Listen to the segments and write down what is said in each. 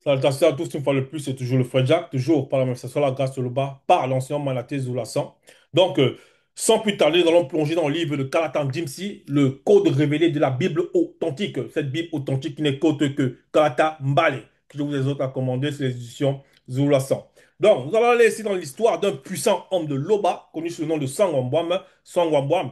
Salutations à tous, une fois de plus, c'est toujours le frère Jack, toujours par la manifestation de la grâce de l'Oba, par l'ancien Manaté Zoulasan. Donc, sans plus tarder, nous allons plonger dans le livre de Kalatan Jimsi, le code révélé de la Bible authentique. Cette Bible authentique qui n'est qu'autre que Kalata Mbale, que je vous exhorte à commander sur les éditions Zoulasan. Donc, nous allons aller ici dans l'histoire d'un puissant homme de l'Oba, connu sous le nom de Sangwambam. Sangwambam,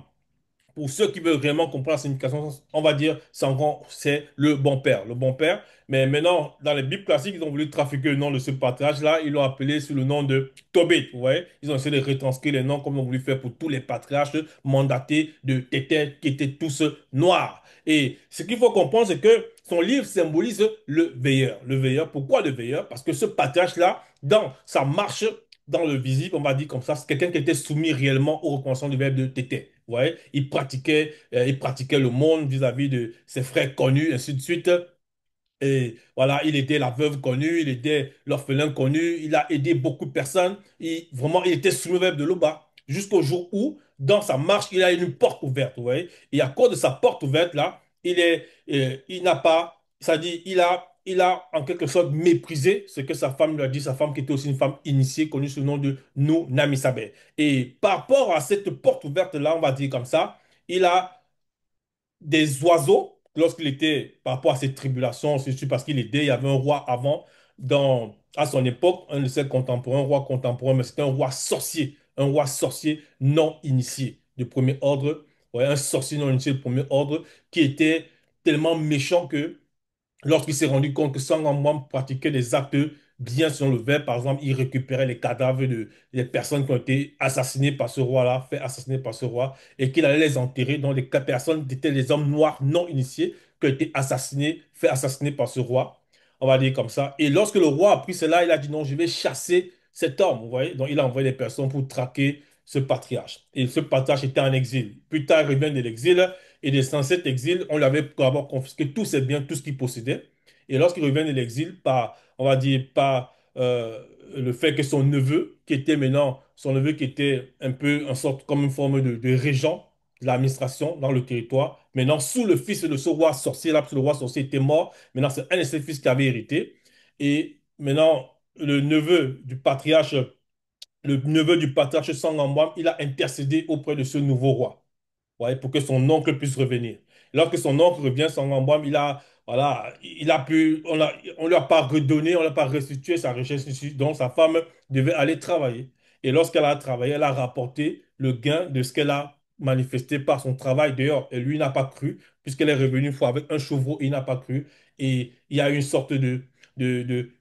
pour ceux qui veulent vraiment comprendre la signification, on va dire Sangron, c'est le bon père. Le bon père. Mais maintenant, dans les Bibles classiques, ils ont voulu trafiquer le nom de ce patriarche-là. Ils l'ont appelé sous le nom de Tobit. Vous voyez? Ils ont essayé de retranscrire les noms comme ils ont voulu faire pour tous les patriarches mandatés de Tétè qui étaient tous noirs. Et ce qu'il faut comprendre, c'est que son livre symbolise le veilleur. Le veilleur, pourquoi le veilleur? Parce que ce patriarche-là, dans sa marche, dans le visible, on va dire comme ça, c'est quelqu'un qui était soumis réellement au reconnaissance du verbe de Tétè. Vous voyez, il pratiquait le monde vis-à-vis de ses frères connus, ainsi de suite. Et voilà, il était la veuve connue, il était l'orphelin connu, il a aidé beaucoup de personnes. Vraiment, il était sous le verbe de l'Oba jusqu'au jour où, dans sa marche, il a une porte ouverte, vous voyez. Et à cause de sa porte ouverte, là, il n'a pas, ça dit, il a en quelque sorte méprisé ce que sa femme lui a dit, sa femme qui était aussi une femme initiée, connue sous le nom de Nou Namisabe. Et par rapport à cette porte ouverte-là, on va dire comme ça, il a des oiseaux, lorsqu'il était, par rapport à ses tribulations, c'est sûr parce qu'il était, il y avait un roi avant, à son époque, un de ses contemporains, un roi contemporain, mais c'était un roi sorcier non initié de premier ordre, ouais, un sorcier non initié de premier ordre, qui était tellement méchant que lorsqu'il s'est rendu compte que Sangam pratiquait des actes bien selon le verbe, par exemple, il récupérait les cadavres des personnes qui ont été assassinées par ce roi-là, fait assassiner par ce roi, et qu'il allait les enterrer. Donc, les personnes étaient les hommes noirs non initiés qui ont été assassinés, fait assassiner par ce roi. On va dire comme ça. Et lorsque le roi a pris cela, il a dit non, je vais chasser cet homme. Vous voyez? Donc, il a envoyé des personnes pour traquer ce patriarche. Et ce patriarche était en exil. Plus tard, il revient de l'exil. Et dans cet exil, on lui avait d'abord confisqué tous ses biens, tout ce qu'il possédait. Et lorsqu'il revient de l'exil, on va dire, par le fait que son neveu, son neveu qui était un peu en sorte comme une forme de régent de l'administration dans le territoire, maintenant sous le fils de ce roi sorcier, là, parce que le roi sorcier était mort, maintenant c'est un de ses fils qui avait hérité. Et maintenant, le neveu du patriarche Sangambam, il a intercédé auprès de ce nouveau roi, ouais, pour que son oncle puisse revenir. Lorsque son oncle revient, son emblème, voilà, on lui a pas redonné, on lui a pas restitué sa richesse ici. Donc sa femme devait aller travailler. Et lorsqu'elle a travaillé, elle a rapporté le gain de ce qu'elle a manifesté par son travail dehors. Et lui il n'a pas cru, puisqu'elle est revenue une fois avec un chevreau, il n'a pas cru. Et il y a une sorte de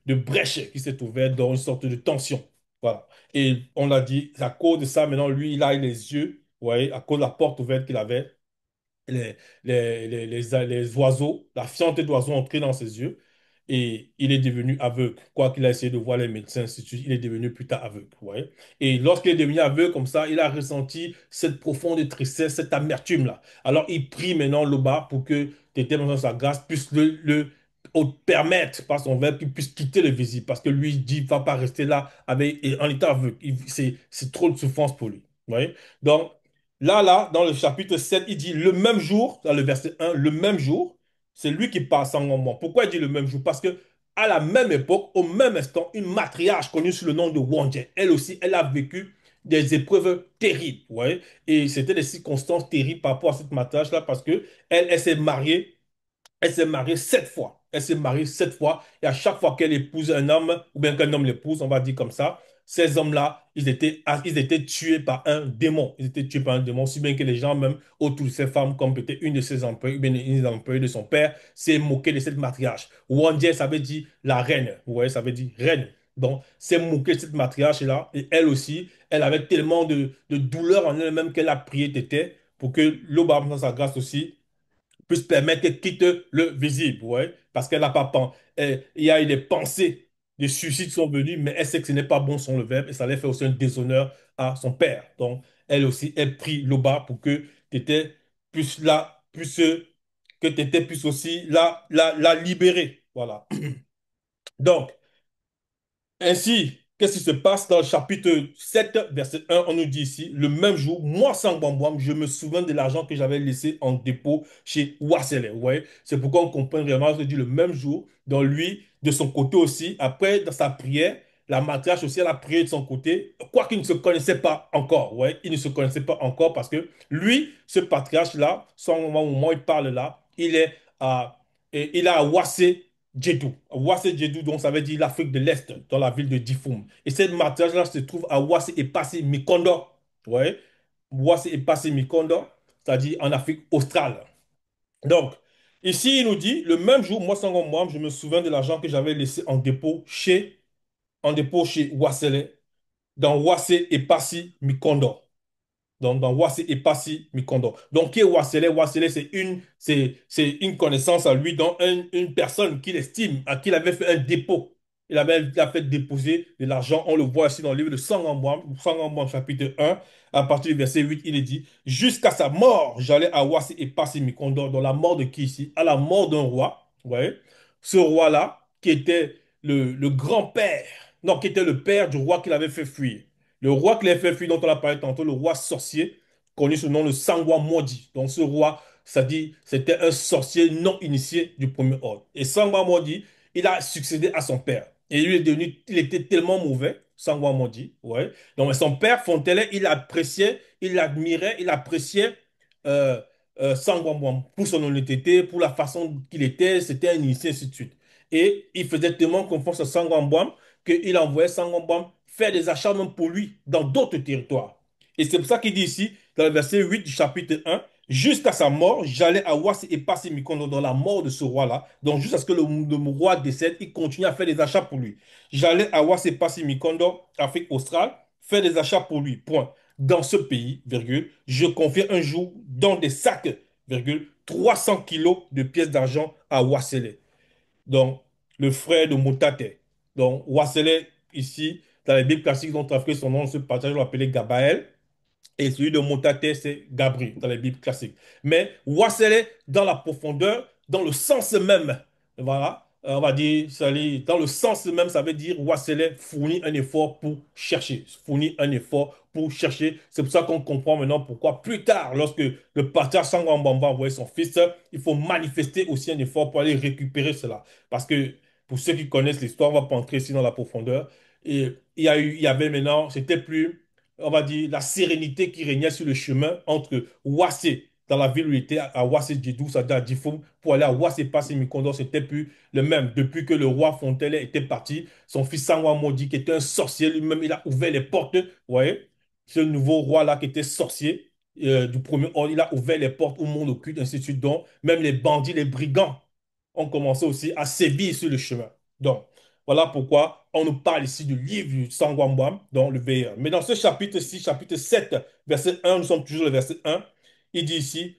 brèche qui s'est ouverte dans une sorte de tension. Voilà. Et on l'a dit, à cause de ça, maintenant, lui, il a les yeux, vous voyez, à cause de la porte ouverte qu'il avait, les, les oiseaux, la fiente d'oiseaux entrée dans ses yeux, et il est devenu aveugle. Quoi qu'il a essayé de voir les médecins, ainsi de suite, il est devenu plus tard aveugle, vous voyez. Et lorsqu'il est devenu aveugle comme ça, il a ressenti cette profonde tristesse, cette amertume-là. Alors, il prie maintenant Loba pour que Tété, dans sa grâce, puisse permettre, par son verbe, qu'il puisse quitter le visible. Parce que lui, il dit, il ne va pas rester là en état aveugle. C'est trop de souffrance pour lui. Vous voyez? Donc, là, dans le chapitre 7, il dit le même jour, dans le verset 1, le même jour, c'est lui qui parle sans moment. Pourquoi il dit le même jour? Parce que à la même époque, au même instant, une matriarche connue sous le nom de Wangé, elle aussi, elle a vécu des épreuves terribles, vous voyez. Et c'était des circonstances terribles par rapport à cette matriarche-là parce que elle s'est mariée 7 fois. Elle s'est mariée 7 fois. Et à chaque fois qu'elle épouse un homme, ou bien qu'un homme l'épouse, on va dire comme ça, ces hommes-là, ils étaient tués par un démon. Ils étaient tués par un démon, si bien que les gens, même autour de ces femmes, comme peut-être une de ses employés, ou bien une des employées de son père, s'est moqué de cette matriarche. Wandje, ça veut dire la reine. Vous voyez, ça veut dire reine. Donc, s'est moqué de cette matriarche-là. Et elle aussi, elle avait tellement de douleur en elle-même qu'elle a prié Tété pour que l'Oba, dans sa grâce aussi, puisse permettre qu'elle quitte le visible, ouais, parce qu'elle n'a pas il y a eu des pensées de suicide sont venues, mais elle sait que ce n'est pas bon son le verbe et ça allait faire aussi un déshonneur à son père. Donc, elle aussi, elle prie Loba pour que Tété puisse que Tété puisse aussi la libérer. Voilà. Donc, ainsi. Qu'est-ce qui se passe dans le chapitre 7, verset 1? On nous dit ici, le même jour, moi, Sangbambouam, je me souviens de l'argent que j'avais laissé en dépôt chez Wassele. Vous voyez? C'est pourquoi on comprend vraiment, on se dit le même jour, dans lui, de son côté aussi, après, dans sa prière, la matriarche aussi, elle a prié de son côté, quoi qu'il ne se connaissait pas encore. Ouais, il ne se connaissait pas encore parce que lui, ce patriarche-là, au moment où il parle là, il est à, il est à Wassé Djedou. Wassé Djedou, donc ça veut dire l'Afrique de l'Est, dans la ville de Difoum. Et cette matriarche-là se trouve à Wassé et Passé Mikondo. Ouais, Wassé et Passé Mikondo, c'est-à-dire en Afrique australe. Donc, ici, il nous dit, le même jour, moi, sans moi, je me souviens de l'argent que j'avais laissé en dépôt chez Wassele, dans Wassé et Passy Mikondo. Dans Wassé et Passy Mikondo. Donc, qui est Wassele? Wassele, c'est une connaissance à lui, dans une personne qu'il estime, à qui il avait fait un dépôt. Il a fait déposer de l'argent. On le voit ici dans le livre de Sangambouam, chapitre 1, à partir du verset 8, il est dit, jusqu'à sa mort, j'allais à Wassé et Passy Mikondo, dans la mort de qui ici? À la mort d'un roi. Vous voyez? Ce roi-là, qui était le grand-père, non, qui était le père du roi qu'il avait fait fuir. Le roi qui avait fait fuir, dont on a parlé tantôt, le roi sorcier, connu sous le nom de Sangwa Modi. Donc ce roi, ça dit, c'était un sorcier non initié du premier ordre. Et Sangwa Modi, il a succédé à son père. Et lui est devenu, il était tellement mauvais, Sangwa Modi, ouais. Donc son père, Fontele, il appréciait, il admirait, il appréciait euh, Sangwa Mwam pour son honnêteté, pour la façon qu'il était, c'était un initié, ainsi de suite. Et il faisait tellement confiance à Sangwa Mwam qu'il envoyait Sangomban faire des achats même pour lui dans d'autres territoires. Et c'est pour ça qu'il dit ici, dans le verset 8 du chapitre 1, jusqu'à sa mort, j'allais à Ouassi et passer Mikondo dans la mort de ce roi-là. Donc, jusqu'à ce que le roi décède, il continue à faire des achats pour lui. J'allais à Ouassi et passer Mikondo, Afrique australe, faire des achats pour lui. Point. Dans ce pays, virgule, je confiais un jour dans des sacs, virgule, 300 kilos de pièces d'argent à Ouassele, donc le frère de Moutate. Donc Wassele, ici, dans les Bibles classiques, dont trafiqué son nom, ce passage, on l'appelait Gabaël. Et celui de Moutate, c'est Gabri, dans les Bibles classiques. Mais Wassele, dans la profondeur, dans le sens même, voilà, on va dire, dans le sens même, ça veut dire Wassele fournit un effort pour chercher, fournit un effort pour chercher. C'est pour ça qu'on comprend maintenant pourquoi plus tard, lorsque le patriarche Sangwan va envoyer son fils, il faut manifester aussi un effort pour aller récupérer cela. Parce que pour ceux qui connaissent l'histoire, on va pas entrer ici dans la profondeur. Et il y avait maintenant, c'était plus, on va dire, la sérénité qui régnait sur le chemin entre Ouassé, dans la ville où il était, à Ouassé Djedou, c'est-à-dire à Difoum, pour aller à Ouassé Passé Mikondo, c'était plus le même. Depuis que le roi Fontelle était parti, son fils Sangwa Modi, qui était un sorcier lui-même, il a ouvert les portes, vous voyez, ce nouveau roi-là qui était sorcier, du premier ordre, il a ouvert les portes au monde occulte, ainsi de suite. Donc, même les bandits, les brigands ont commencé aussi à sévir sur le chemin. Donc, voilà pourquoi on nous parle ici du livre du Sangwambam, donc le veilleur. Mais dans ce chapitre 6, chapitre 7, verset 1, nous sommes toujours le verset 1, il dit ici,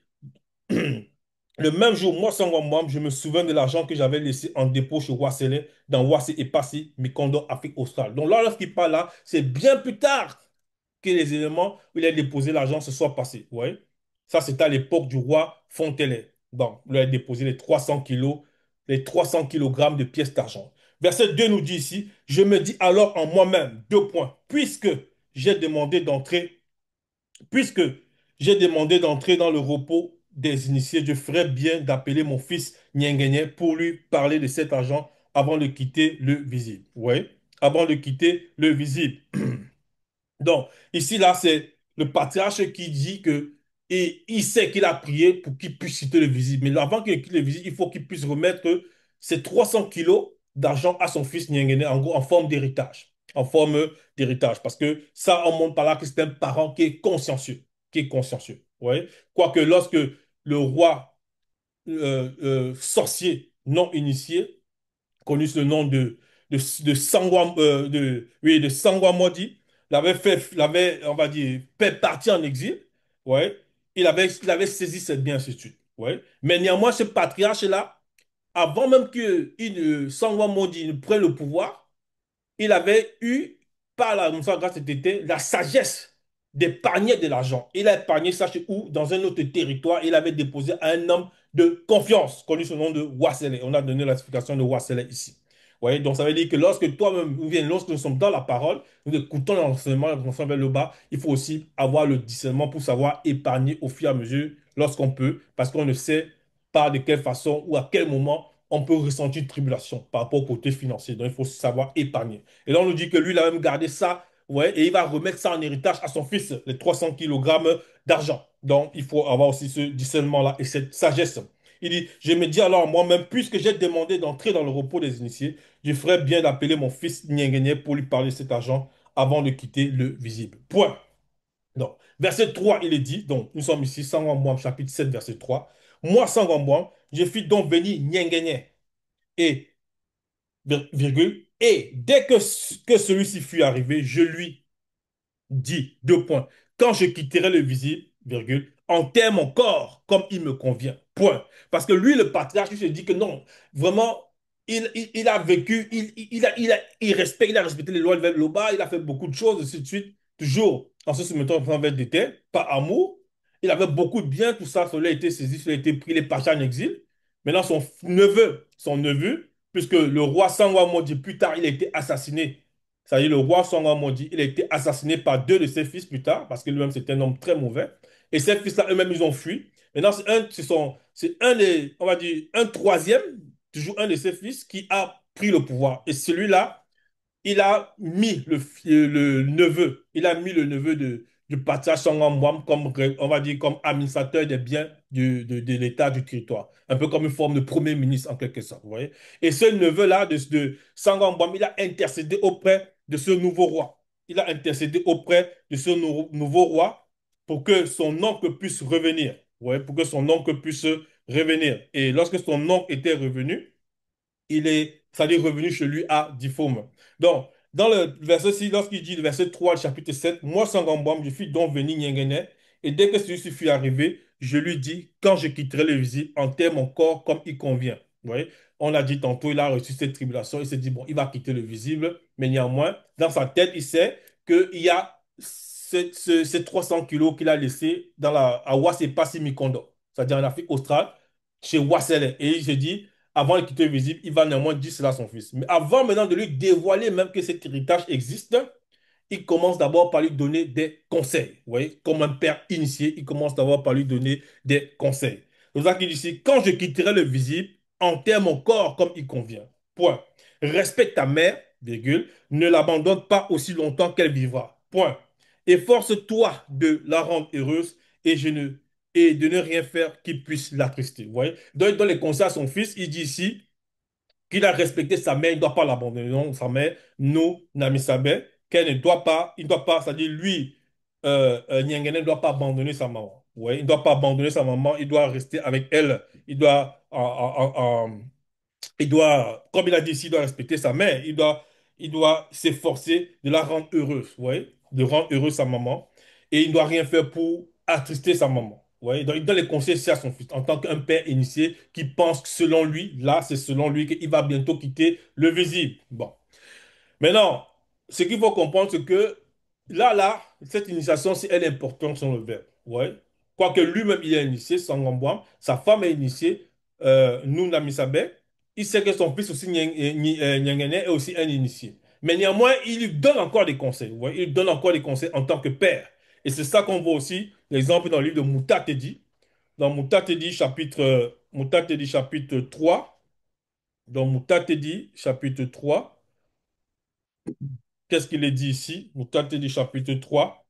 le même jour, moi, Sangwambam, je me souviens de l'argent que j'avais laissé en dépôt chez Wassele, dans Wassé et Passy, Mikondo, Afrique australe. Donc là, lorsqu'il parle là, c'est bien plus tard que les éléments où il a déposé l'argent se soient passés. Vous voyez? Ça, c'était à l'époque du roi Fontenay. Donc, il a déposé les 300 kilogrammes de pièces d'argent. Verset 2 nous dit ici, je me dis alors en moi-même, deux points, j'ai demandé d'entrer, puisque j'ai demandé d'entrer dans le repos des initiés, je ferais bien d'appeler mon fils Niengené pour lui parler de cet argent avant de quitter le visible. Vous voyez? Avant de quitter le visible. Donc, ici, là, c'est le patriarche qui dit que, et il sait qu'il a prié pour qu'il puisse quitter le visible. Mais avant qu'il quitte le visible, il faut qu'il puisse remettre ces 300 kilos d'argent à son fils Nyengene, en gros, en forme d'héritage. En forme d'héritage. Parce que ça, on montre par là que c'est un parent qui est consciencieux. Qui est consciencieux. Vous voyez? Quoique lorsque le roi sorcier non initié, connu sous le nom de Sangwa, oui, de Sangwa Modi, l'avait, on va dire, fait partir en exil. Ouais. Il avait saisi cette bien, ainsi de suite. Ouais. Mais néanmoins, ce patriarche-là, avant même que Sangwa Modi ne prenne le pouvoir, il avait eu, par la grâce de Tété, la sagesse d'épargner de l'argent. Il a épargné ça chez où? Dans un autre territoire. Il avait déposé à un homme de confiance, connu sous le nom de Wassele. On a donné l'explication de Wassele ici. voyez, donc ça veut dire que lorsque toi-même, ou bien lorsque nous sommes dans la parole, nous écoutons l'enseignement vers le bas, il faut aussi avoir le discernement pour savoir épargner au fur et à mesure lorsqu'on peut, parce qu'on ne sait pas de quelle façon ou à quel moment on peut ressentir une tribulation par rapport au côté financier. Donc il faut savoir épargner. Et là, on nous dit que lui, il a même gardé ça, ouais, et il va remettre ça en héritage à son fils, les 300 kilogrammes d'argent. Donc il faut avoir aussi ce discernement-là et cette sagesse. Il dit, je me dis alors moi-même, puisque j'ai demandé d'entrer dans le repos des initiés, je ferais bien d'appeler mon fils Nienguené pour lui parler de cet argent avant de quitter le visible. Point. Donc, verset 3, il est dit, donc nous sommes ici, Sangambouam, chapitre 7, verset 3. Moi, Sangambouam, je fis donc venir Nienguené et, virgule, et dès que celui-ci fut arrivé, je lui dit, deux points, quand je quitterai le visible, virgule, enterre mon corps comme il me convient, point. Parce que lui, le patriarche, il se dit que non, vraiment, il a vécu, il a respecté les lois de Loba, il a fait beaucoup de choses, ainsi de suite, toujours en se soumettant envers des terres, par amour. Il avait beaucoup de biens, tout ça, cela a été saisi, cela a été pris, les pachas en exil. Maintenant, son neveu, puisque le roi Sangwa Modi, plus tard, il a été assassiné, c'est-à-dire le roi Sangha Modi, il a été assassiné par deux de ses fils plus tard, parce que lui-même c'était un homme très mauvais. Et ces fils-là, eux-mêmes, ils ont fui. Maintenant, c'est un des, on va dire, un troisième, toujours un de ses fils, qui a pris le pouvoir. Et celui-là, il a mis le neveu, il a mis le neveu du patriarche Sangha comme, on va dire, comme administrateur des biens de l'État du territoire. Un peu comme une forme de premier ministre en quelque sorte, vous voyez. Et ce neveu-là de Sangha il a intercédé auprès de ce nouveau roi. Il a intercédé auprès de ce nouveau roi pour que son oncle puisse revenir. Vous voyez, pour que son oncle puisse revenir. Et lorsque son oncle était revenu, c'est-à-dire revenu chez lui à Diphôme. Donc, dans le verset 6, lorsqu'il dit, le verset 3, le chapitre 7, moi, Sangambam, je fis donc venir Niengené, et dès que celui-ci fut arrivé, je lui dis, quand je quitterai le visible, enterre mon corps comme il convient. Vous voyez, on l'a dit tantôt, il a reçu cette tribulation, il s'est dit, bon, il va quitter le visible, mais néanmoins, dans sa tête, il sait qu'il y a ces 300 kilos qu'il a laissés à Wasepassi-Mikondo, c'est-à-dire en Afrique australe, chez Wassele. Et il se dit, avant de quitter le visible, il va néanmoins dire cela à son fils. Mais avant maintenant de lui dévoiler même que cet héritage existe, il commence d'abord par lui donner des conseils. Vous voyez, comme un père initié, il commence d'abord par lui donner des conseils. C'est pour ça qu'il dit ici, quand je quitterai le visible, enterre mon corps comme il convient. Point. Respecte ta mère, virgule, ne l'abandonne pas aussi longtemps qu'elle vivra. Point. Efforce-toi de la rendre heureuse et de ne rien faire qui puisse l'attrister. Vous voyez? Donc, dans les conseils à son fils, il dit ici, qu'il a respecté sa mère, il ne doit pas l'abandonner. Non, sa mère, nous, Nami Sabé, qu'elle ne doit pas, il ne doit pas, c'est-à-dire lui, Nyangene ne doit pas abandonner sa maman. Ouais, il ne doit pas abandonner sa maman, il doit rester avec elle. Comme il a dit ici, il doit respecter sa mère. Il doit s'efforcer de la rendre heureuse, vous voyez, de rendre heureuse sa maman. Et il ne doit rien faire pour attrister sa maman. Vous voyez, donc il donne les conseils ici à son fils, en tant qu'un père initié qui pense que selon lui, là, c'est selon lui qu'il va bientôt quitter le visible. Bon. Maintenant, ce qu'il faut comprendre, c'est que cette initiation, c'est elle est importante sur le verbe. Ouais. Quoique lui-même, il est initié, Sangambouam, sa femme est initiée, Nuna Misabe, il sait que son fils aussi, Nyangene, est aussi un initié. Mais néanmoins, il lui donne encore des conseils. Ouais. Il lui donne encore des conseils en tant que père. Et c'est ça qu'on voit aussi, l'exemple dans le livre de Moutatedi. Dans Moutatedi, chapitre 3. Dans Moutatedi, chapitre 3. Qu'est-ce qu'il est dit ici? Moutate du chapitre 3.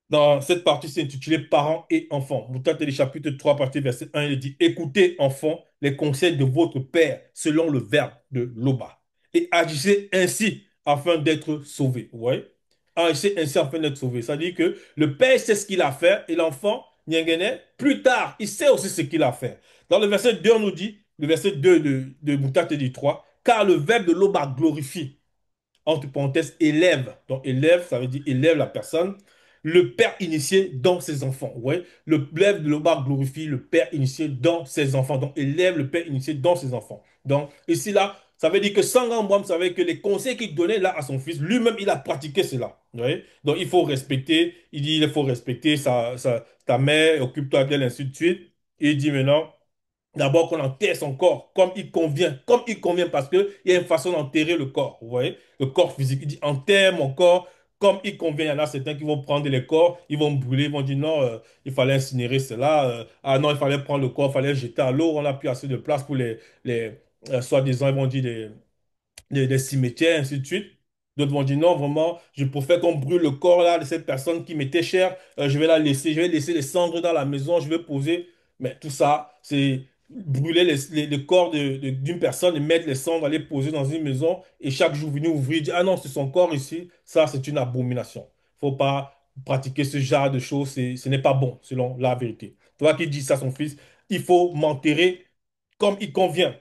Dans cette partie, c'est intitulé Parents et enfants. Moutate du chapitre 3, partie verset 1, il dit, écoutez, enfants, les conseils de votre père selon le verbe de Loba. Et agissez ainsi afin d'être sauvés. Vous voyez? Agissez ainsi afin d'être sauvés. Ça dit que le père sait ce qu'il a fait et l'enfant, Nyangene, plus tard, il sait aussi ce qu'il a fait. Dans le verset 2, on nous dit, le verset 2 de Moutate du 3, car le verbe de Loba glorifie entre parenthèses, élève. Donc, élève, ça veut dire élève la personne. Le père initié dans ses enfants. Ouais. Le élève de l'Oba glorifie le père initié dans ses enfants. Donc, élève le père initié dans ses enfants. Donc, ici, là, ça veut dire que Sangambouam savait que les conseils qu'il donnait là à son fils, lui-même, il a pratiqué cela. Ouais. Donc, il faut respecter, il dit, il faut respecter ta mère, occupe-toi d'elle, ainsi de suite. Et il dit maintenant, D'abord qu'on enterre son corps comme il convient, parce qu'il y a une façon d'enterrer le corps, vous voyez, le corps physique. Il dit enterre mon corps comme il convient. Il y en a certains qui vont prendre les corps, ils vont brûler, ils vont dire non, il fallait incinérer cela, ah non, il fallait prendre le corps, il fallait le jeter à l'eau, on n'a plus assez de place pour les soi-disant, ils vont dire des cimetières, ainsi de suite. D'autres vont dire non, vraiment, je préfère qu'on brûle le corps là de cette personne qui m'était chère. Je vais la laisser, je vais laisser les cendres dans la maison, je vais poser. Mais tout ça, c'est brûler le corps d'une personne et mettre les cendres, aller poser dans une maison et chaque jour venir ouvrir, dire ah non, c'est son corps ici. Ça, c'est une abomination. Faut pas pratiquer ce genre de choses, ce n'est pas bon, selon la vérité. Toi qui dis ça à son fils, il faut m'enterrer comme il convient.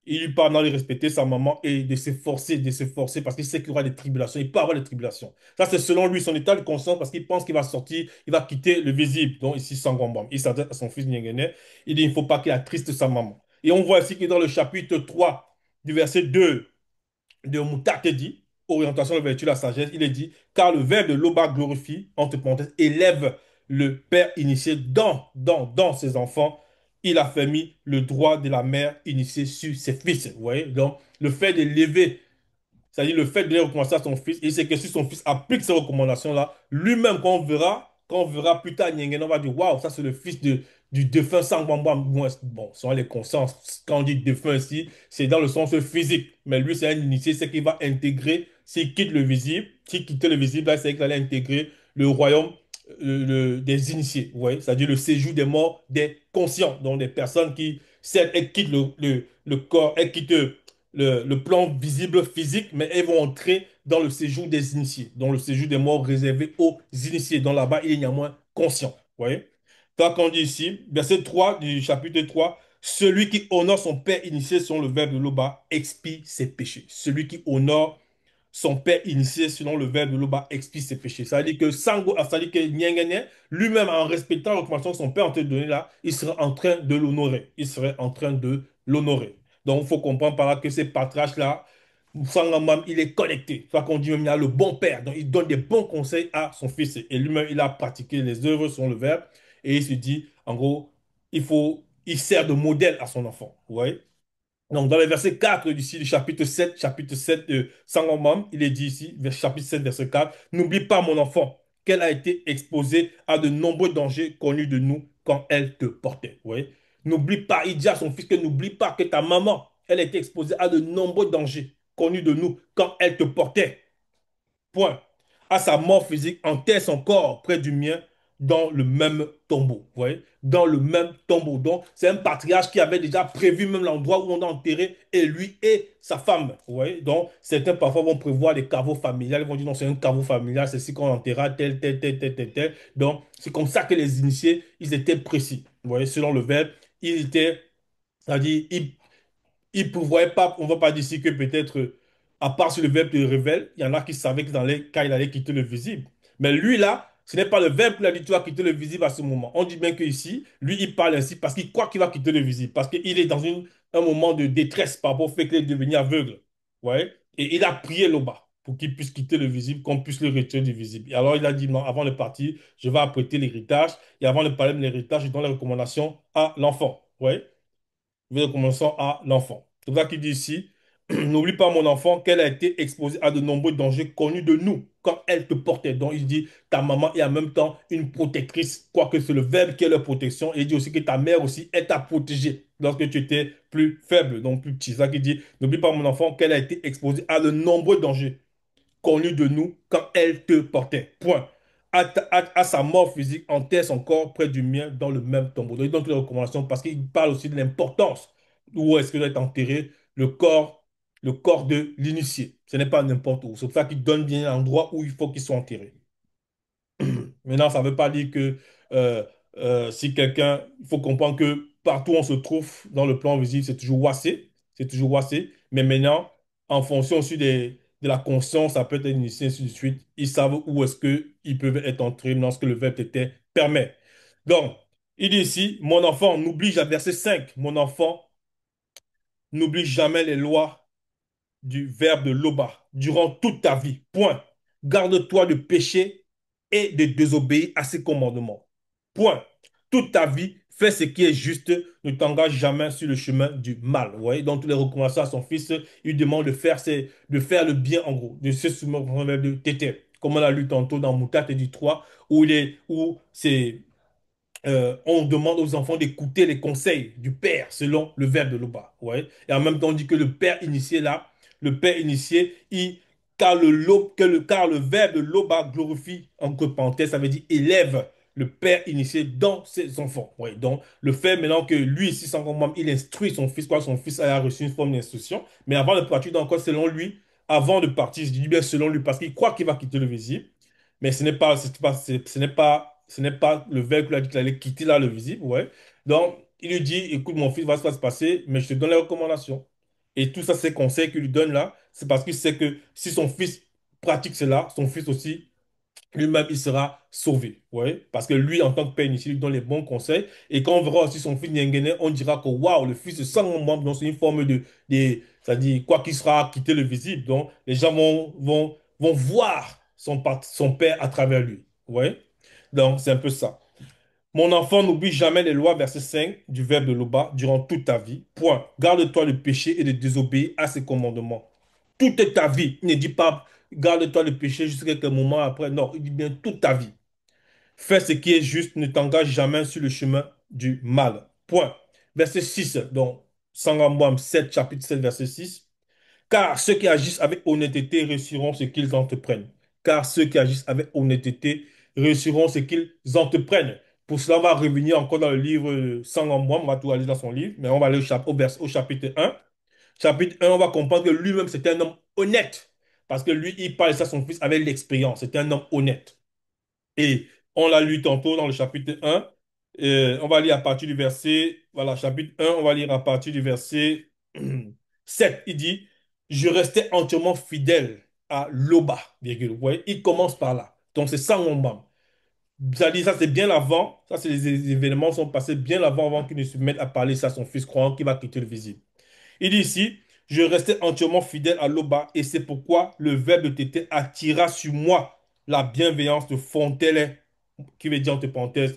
Il lui parle de respecter sa maman et de s'efforcer parce qu'il sait qu'il y aura des tribulations. Il peut avoir des tribulations. Ça, c'est selon lui, son état de conscience, parce qu'il pense qu'il va sortir, il va quitter le visible. Donc, ici, Sangwambam. Il s'adresse à son fils Nyengene. Il dit, il ne faut pas qu'il attriste sa maman. Et on voit ici que dans le chapitre 3 du verset 2 de Moutate dit, orientation de la vertu, la sagesse, il est dit, car le verbe de l'Oba glorifie, entre parenthèses, élève le père initié dans ses enfants. Il a fait mis le droit de la mère initiée sur ses fils. Vous voyez? Donc, le fait d'élever, c'est-à-dire le fait de les recommencer à son fils, et c'est que si son fils applique ces recommandations-là, lui-même, quand on verra plus tard Nyengene, on va dire, waouh, ça c'est le fils du défunt Sangbamba. Bon, selon les consciences, quand on dit défunt ici, c'est dans le sens physique. Mais lui, c'est un initié, c'est qu'il va intégrer, s'il quitte le visible, s'il quitte le visible, là, c'est qu'il allait intégrer le royaume des initiés. Vous voyez? C'est-à-dire le séjour des morts, des conscients, donc des personnes qui, certes, elles quittent le corps, elles quittent le plan visible physique, mais elles vont entrer dans le séjour des initiés, dans le séjour des morts réservé aux initiés, dont là-bas il est néanmoins conscient. Vous voyez? Tant qu'on dit ici, verset 3 du chapitre 3, celui qui honore son père initié selon le verbe de l'Oba expie ses péchés. Celui qui honore son père initié selon le verbe de l'Oba expie ses péchés. Ça veut dire que Sango, ça veut dire que Nyengene, lui-même en respectant la recommandation que son père en te donné là, il serait en train de l'honorer. Il serait en train de l'honorer. Donc, il faut comprendre par là que ces patriarches-là, Sangamam, il est connecté. Soit qu'on dit même, il a le bon père. Donc, il donne des bons conseils à son fils. Et lui-même, il a pratiqué les œuvres selon le verbe. Et il se dit, en gros, il sert de modèle à son enfant. Vous voyez? Donc, dans le verset 4 d'ici, du chapitre 7 de Sangomam, il est dit ici, chapitre 7, verset 4, n'oublie pas, mon enfant, qu'elle a été exposée à de nombreux dangers connus de nous quand elle te portait. Vous voyez? N'oublie pas, il dit à son fils que n'oublie pas que ta maman, elle a été exposée à de nombreux dangers connus de nous quand elle te portait. Point. À sa mort physique, enterre son corps près du mien dans le même tombeau. Vous voyez? Dans le même tombeau. Donc, c'est un patriarche qui avait déjà prévu même l'endroit où on a enterré et lui et sa femme. Vous voyez? Donc, certains parfois vont prévoir des caveaux familiales. Ils vont dire non, c'est un caveau familial, c'est ici qu'on enterra tel, tel, tel, tel, tel, tel. Donc, c'est comme ça que les initiés, ils étaient précis. Vous voyez? Selon le verbe, ils étaient, c'est-à-dire, il ne prévoyait pas, on ne va pas dire ici que peut-être, à part si le verbe te révèle, il y en a qui savaient que dans les cas, il allait quitter le visible. Mais lui, là, ce n'est pas le verbe qui l'a dit, tu vas quitter le visible à ce moment. On dit bien qu'ici, lui, il parle ainsi parce qu'il croit qu'il va quitter le visible, parce qu'il est dans un moment de détresse par rapport au fait qu'il est devenu aveugle. Ouais. Et il a prié là-bas pour qu'il puisse quitter le visible, qu'on puisse le retirer du visible. Et alors, il a dit, non, avant de partir, je vais apprêter l'héritage. Et avant de parler de l'héritage, je donne les recommandations à l'enfant. Ouais. Nous commençons à l'enfant. C'est pour ça qu'il dit ici, n'oublie pas mon enfant qu'elle a été exposée à de nombreux dangers connus de nous quand elle te portait. Donc il dit, ta maman est en même temps une protectrice, quoique c'est le verbe qui est leur protection. Et il dit aussi que ta mère aussi, elle t'a protégé lorsque tu étais plus faible, donc plus petit. C'est ça qu'il dit, n'oublie pas mon enfant qu'elle a été exposée à de nombreux dangers connue de nous quand elle te portait. Point. À sa mort physique, enterre son corps près du mien dans le même tombeau. Donc, il donne toutes les recommandations parce qu'il parle aussi de l'importance où est-ce que doit être enterré le corps de l'initié. Ce n'est pas n'importe où. C'est pour ça qu'il donne bien l'endroit où il faut qu'il soit enterré. Maintenant, ça ne veut pas dire que si quelqu'un, il faut comprendre que partout où on se trouve dans le plan visible, c'est toujours Wassé, c'est toujours Wassé. Mais maintenant, en fonction aussi de la conscience, ça peut être initié, ainsi de suite. Ils savent où est-ce qu'ils peuvent être entrés lorsque le verbe était permet. Donc, il dit ici, mon enfant, n'oublie, verset 5, mon enfant, n'oublie jamais les lois du verbe de Loba durant toute ta vie. Point. Garde-toi de pécher et de désobéir à ses commandements. Point. Toute ta vie, Fais ce qui est juste, ne t'engage jamais sur le chemin du mal. Vous voyez, dans toutes les recommandations à son fils, il demande de faire, de faire le bien en gros, de se soumettre au rêve de tété, comme on l'a lu tantôt dans Moutate et du 3, où c'est on demande aux enfants d'écouter les conseils du père selon le verbe de Loba. Ouais. Et en même temps, on dit que le père initié là, le père initié, car le verbe de Loba glorifie, entre parenthèses, ça veut dire élève le père initié dans ses enfants. Ouais. Donc, le fait maintenant que lui, ici, sans comprendre, il instruit son fils, quoi, son fils a reçu une forme d'instruction, mais avant de partir, donc, selon lui, avant de partir, je dis bien selon lui, parce qu'il croit qu'il va quitter le visible. Mais ce n'est pas le verbe qu'il a dit qu'il allait quitter là le visible, ouais. Donc, il lui dit, écoute, mon fils, va se passer, mais je te donne les recommandations. Et tout ça, ces conseils qu'il lui donne là, c'est parce qu'il sait que si son fils pratique cela, son fils aussi, lui-même, il sera sauvé, ouais. Parce que lui, en tant que père initié, il lui donne les bons conseils. Et quand on verra aussi son fils Niengene, on dira que waouh, le fils de sang membre, donc c'est une forme c'est-à-dire, quoi qu'il sera quitté le visible. Donc, les gens vont voir son père à travers lui. Ouais. Donc, c'est un peu ça. Mon enfant, n'oublie jamais les lois, verset 5 du verbe de Loba, durant toute ta vie. Point. Garde-toi le péché et de désobéir à ses commandements. Toute ta vie. Il ne dit pas, garde-toi le péché jusqu'à quelques moments après. Non, il dit bien toute ta vie. Fais ce qui est juste, ne t'engage jamais sur le chemin du mal. Point. Verset 6 donc, Sangambouam 7, chapitre 7, verset 6. Car ceux qui agissent avec honnêteté réussiront ce qu'ils entreprennent. Car ceux qui agissent avec honnêteté réussiront ce qu'ils entreprennent. Pour cela, on va revenir encore dans le livre Sangambouam, on va tout aller dans son livre, mais on va aller au chapitre 1. Chapitre 1, on va comprendre que lui-même, c'était un homme honnête. Parce que lui, il parle de ça à son fils avec l'expérience. C'était un homme honnête. Et on l'a lu tantôt dans le chapitre 1. On va lire à partir du verset, voilà, chapitre 1, on va lire à partir du verset 7. Il dit, je restais entièrement fidèle à Loba, virgule. Vous voyez, il commence par là. Donc c'est ça mon bam. Ça dit, ça c'est bien avant, ça c'est les événements sont passés bien avant qu'il ne se mette à parler ça à son fils croyant qu'il va quitter le visible. Il dit ici, je restais entièrement fidèle à Loba et c'est pourquoi le verbe de Tété attira sur moi la bienveillance de Fontaine qui veut dire entre parenthèses,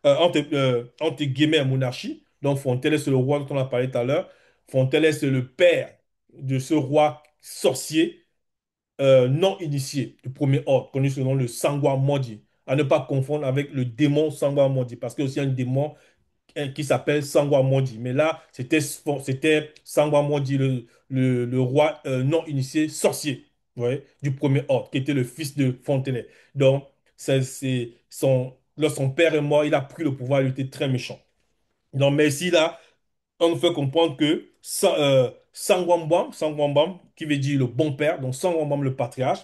entre guillemets, monarchie. Donc Fontelle, c'est le roi dont on a parlé tout à l'heure. Fontelle, c'est le père de ce roi sorcier non initié du premier ordre, connu sous le nom de Sangwa Modi. À ne pas confondre avec le démon Sangwa Modi, parce qu'il y a aussi un démon qui s'appelle Sangwa Modi. Mais là, c'était Sangwa Modi, le roi non initié sorcier, ouais, du premier ordre, qui était le fils de Fontenay. Donc, lorsque son père est mort, il a pris le pouvoir, il était très méchant. Donc, mais ici, là, on nous fait comprendre que Sangwambam, qui veut dire le bon père, donc Sangwambam le patriarche,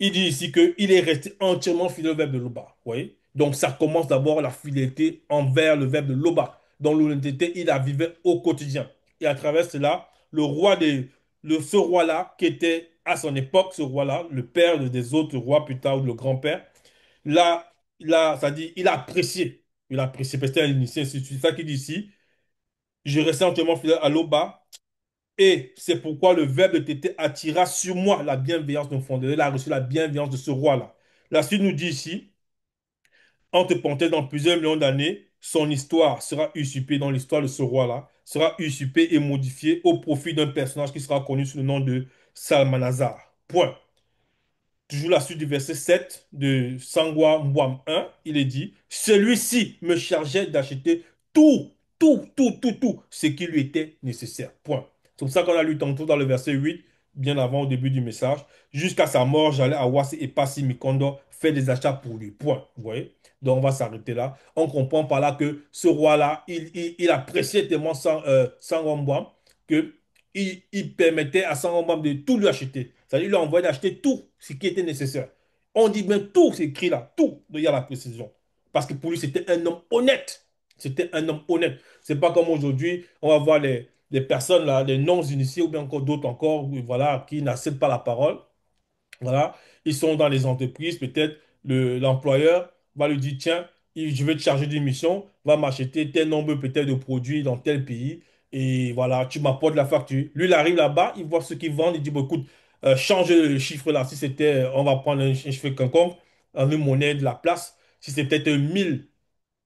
il dit ici qu'il est resté entièrement fidèle au verbe de Loba. Vous voyez? Donc ça commence d'abord la fidélité envers le verbe de Loba. Dans l'honnêteté, il la vivait au quotidien. Et à travers cela, ce roi-là, qui était à son époque, ce roi-là, le père des autres rois plus tard, ou le grand-père, ça dit, il a apprécié. Il a apprécié, parce que c'était un initié, c'est ça qu'il dit ici. Je restais entièrement fidèle à Loba et c'est pourquoi le verbe de Tété attira sur moi la bienveillance de mon fondeur. Il a reçu la bienveillance de ce roi-là. La suite nous dit ici, entre parenthèses, dans plusieurs millions d'années, son histoire sera usurpée dans l'histoire de ce roi-là, sera usurpée et modifiée au profit d'un personnage qui sera connu sous le nom de Salmanazar. Point. Toujours la suite du verset 7 de Sangwa Mbouam 1, il est dit, celui-ci me chargeait d'acheter tout ce qui lui était nécessaire. Point. C'est pour ça qu'on a lu tantôt dans le verset 8, bien avant au début du message, jusqu'à sa mort, j'allais à Wasi et Passi Mikondo faire des achats pour lui. Point. Vous voyez? Donc on va s'arrêter là. On comprend par là que ce roi-là, il appréciait tellement Sangwa Mbouam que il permettait à Sangomam de tout lui acheter. C'est-à-dire, il lui a envoyé d'acheter tout ce qui était nécessaire. On dit bien tout, c'est écrit là, tout, il y a la précision. Parce que pour lui, c'était un homme honnête. C'était un homme honnête. C'est pas comme aujourd'hui, on va voir les personnes là, les non-initiés ou bien encore d'autres encore, voilà, qui n'acceptent pas la parole. Voilà, ils sont dans les entreprises, peut-être l'employeur va lui dire, tiens, je vais te charger d'une mission, va m'acheter tel nombre peut-être de produits dans tel pays, et voilà, tu m'apportes la facture. Lui, il arrive là-bas, il voit ce qu'ils vendent, il dit, bon, écoute, change le chiffre là, si c'était, on va prendre un chiffre quelconque, une monnaie de la place, si c'est peut-être 1000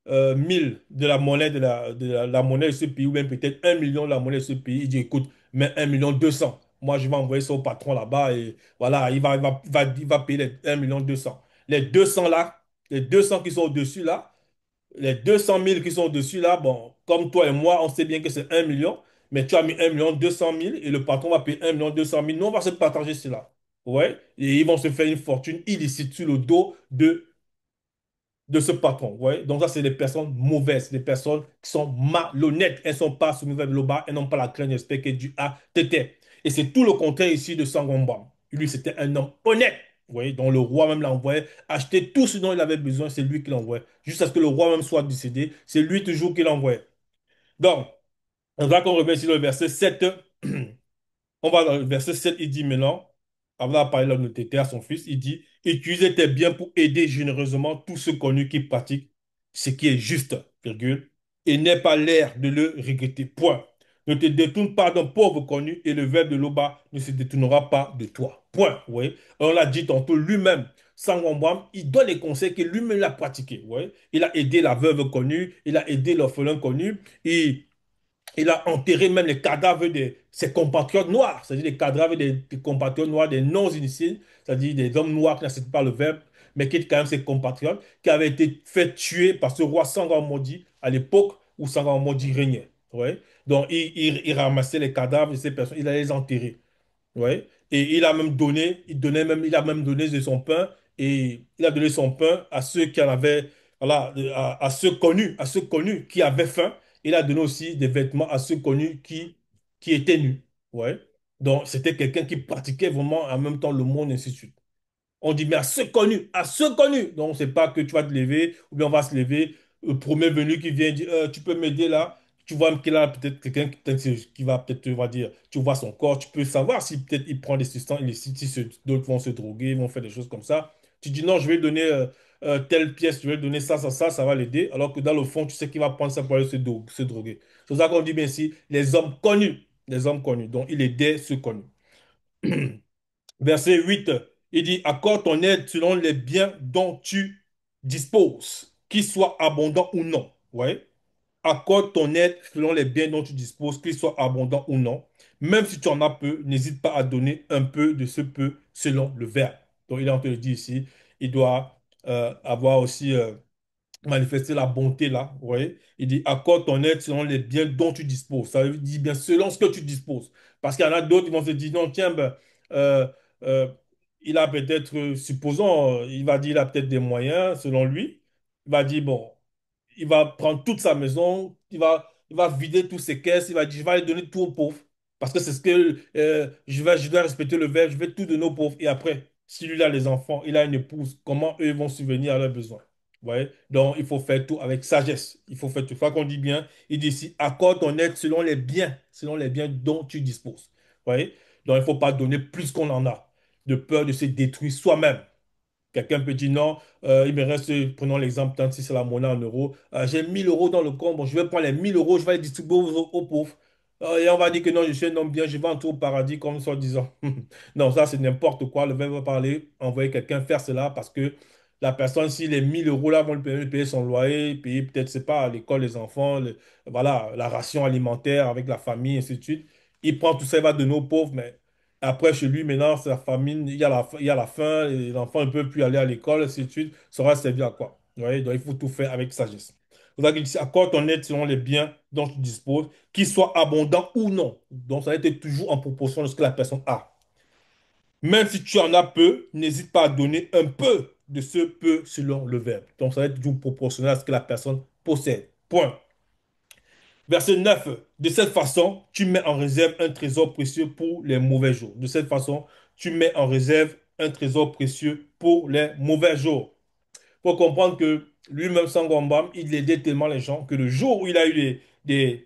1000 de la monnaie la monnaie de ce pays, ou même peut-être 1 million de la monnaie de ce pays. Il dit, écoute, mais 1 200 000. Moi, je vais envoyer ça au patron là-bas et voilà, il va payer les 1 200 000. Les 200 là, les 200 qui sont au-dessus là, les 200 000 qui sont au-dessus là, bon, comme toi et moi, on sait bien que c'est 1 million, mais tu as mis 1 200 000 et le patron va payer 1 200 000. Nous, on va se partager cela. Ouais, et ils vont se faire une fortune illicite sur le dos de ce patron. Ouais. Donc ça, c'est des personnes mauvaises, des personnes qui sont malhonnêtes. Elles ne sont pas soumises à l'Oba, elles n'ont pas la crainte respect que du A, T. Et c'est tout le contraire ici de Sangomba. Lui, c'était un homme honnête. Vous voyez, donc le roi même l'envoyait acheter tout ce dont il avait besoin, c'est lui qui l'envoyait. Jusqu'à ce que le roi même soit décédé, c'est lui toujours qui l'envoyait. Donc, on va qu'on revient sur le verset 7. On va dans le verset 7, il dit maintenant, avant de parler de l'honnêteté à son fils, il dit, utilisez tes biens pour aider généreusement tous ceux connus qui pratiquent ce qui est juste, virgule, et n'aie pas l'air de le regretter. Point. Ne te détourne pas d'un pauvre connu et le verbe de l'Oba ne se détournera pas de toi. Point. Oui. On l'a dit tantôt lui-même. Sangwambam, il donne les conseils que lui-même a pratiqués. Oui. Il a aidé la veuve connue, il a aidé l'orphelin connu, et il a enterré même les cadavres de ses compatriotes noirs, c'est-à-dire les cadavres des compatriotes noirs, des non-initiés, c'est-à-dire des hommes noirs qui n'acceptent pas le verbe, mais qui étaient quand même ses compatriotes, qui avaient été fait tuer par ce roi Sangha Maudit à l'époque où Sangha Maudit régnait. Ouais. Donc, il ramassait les cadavres de ces personnes, il allait les enterrer. Ouais. Et il a même donné de son pain et il a donné son pain à ceux qui en avaient, voilà, à ceux connus qui avaient faim. Il a donné aussi des vêtements à ceux connus qui étaient nus. Ouais. Donc, c'était quelqu'un qui pratiquait vraiment en même temps le monde, et ainsi de suite. On dit, mais à ceux connus, à ceux connus. Donc, c'est pas que tu vas te lever, ou bien on va se lever, le premier venu qui vient dire, tu peux m'aider là. Tu vois qu'il a peut-être quelqu'un qui va peut-être, on va dire, tu vois son corps, tu peux savoir si peut-être il prend des substances illicites, si d'autres vont se droguer, vont faire des choses comme ça. Tu dis, non, je vais donner telle pièce, je vais donner ça va l'aider. Alors que dans le fond, tu sais qu'il va prendre ça pour aller se droguer. C'est pour ça qu'on dit bien ici, les hommes connus, les hommes connus. Donc, il aidait ceux connus. Verset 8, il dit, accorde ton aide selon les biens dont tu disposes, qu'ils soient abondants ou non. Ouais. Accorde ton aide selon les biens dont tu disposes, qu'ils soient abondants ou non. Même si tu en as peu, n'hésite pas à donner un peu de ce peu selon le verbe. Donc, il est en train de dire ici, il doit avoir aussi manifester la bonté là, vous voyez. Il dit, accorde ton aide selon les biens dont tu disposes. Ça veut dire bien selon ce que tu disposes. Parce qu'il y en a d'autres qui vont se dire, non, tiens, ben, euh, euh, il a peut-être, supposons, il va dire, il a peut-être des moyens, selon lui. Il va dire, bon, il va prendre toute sa maison, il va vider toutes ses caisses, il va dire, je vais aller donner tout aux pauvres. Parce que c'est ce que je dois respecter le verbe, je vais tout donner aux pauvres. Et après, si lui a les enfants, il a une épouse, comment eux vont subvenir à leurs besoins? Vous voyez? Donc, il faut faire tout avec sagesse. Il faut faire tout. Fois qu'on dit bien, il dit ici, accorde ton aide selon les biens dont tu disposes. Vous voyez? Donc, il ne faut pas donner plus qu'on en a, de peur de se détruire soi-même. Quelqu'un peut dire non, il me reste, prenons l'exemple, tant si c'est la monnaie en euros, j'ai 1 000 € dans le compte, bon, je vais prendre les 1 000 €, je vais les distribuer aux pauvres. Et on va dire que non, je suis un homme bien, je vais entrer au paradis comme soi-disant. Non, ça c'est n'importe quoi. Le verbe va parler, envoyer quelqu'un faire cela parce que la personne, si les 1 000 € là vont lui permettre de payer son loyer, payer peut-être, c'est pas, à l'école, les enfants, voilà, la ration alimentaire avec la famille, ainsi de suite. Il prend tout ça, il va donner aux pauvres, mais après, chez lui, maintenant, c'est la famine, il y a la faim, et l'enfant ne peut plus aller à l'école, ainsi de suite. Ça va servir à quoi? Vous voyez? Donc, il faut tout faire avec sagesse. C'est pour ça qu'il dit, accorde ton aide selon les biens dont tu disposes, qu'ils soient abondants ou non. Donc, ça a été toujours en proportion de ce que la personne a. Même si tu en as peu, n'hésite pas à donner un peu de ce peu selon le verbe. Donc, ça va être toujours proportionnel à ce que la personne possède. Point. Verset 9. De cette façon, tu mets en réserve un trésor précieux pour les mauvais jours. De cette façon, tu mets en réserve un trésor précieux pour les mauvais jours. Il faut comprendre que lui-même, Sangwambam, il aidait tellement les gens que le jour où il a eu il